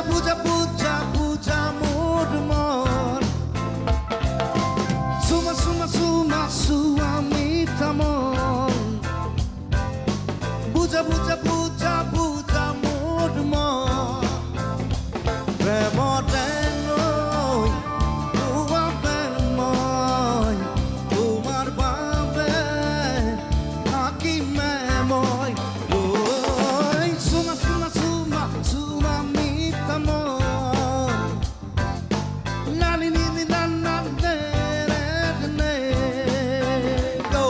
পূজা পূজা পূজা মোর মন সুমা সুমা সুমা সুমা মিঠা মন পূজা পূজা পূজা পূজা মোর মন প্রেম টেঙৈ তোমার প্রেময় তোমার বাবে থাকিমে মই সুমা সুমা সুমা সুমা মিঠা মন নানি নিনি নানা নে নে go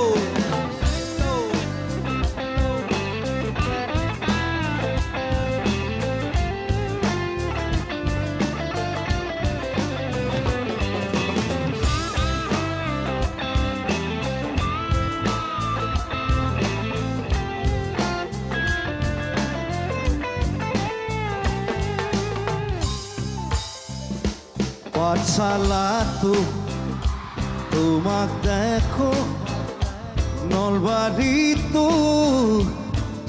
পাঠশালাতো তোমাক দেখো নলবাৰীতো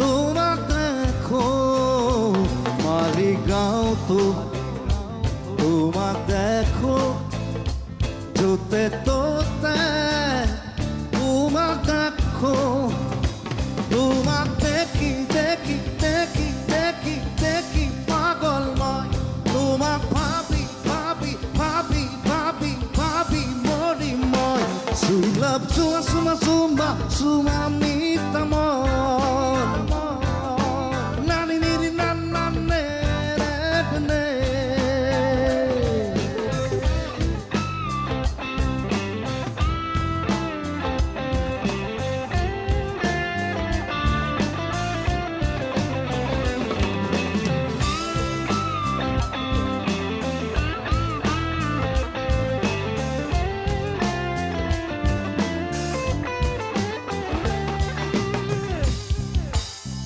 তোমাক দেখো মালিগাঁওতো তোমাক দেখো য'তে ত'তে তোমাক দেখো তোমাক দেখি দেখি দেখি দেখি দেখি পাগল মই তোমাক ভাবি ভাবি ভাবি ভাবি ভাবি মৰি মই Sweet love, suma, suma, suma, suma,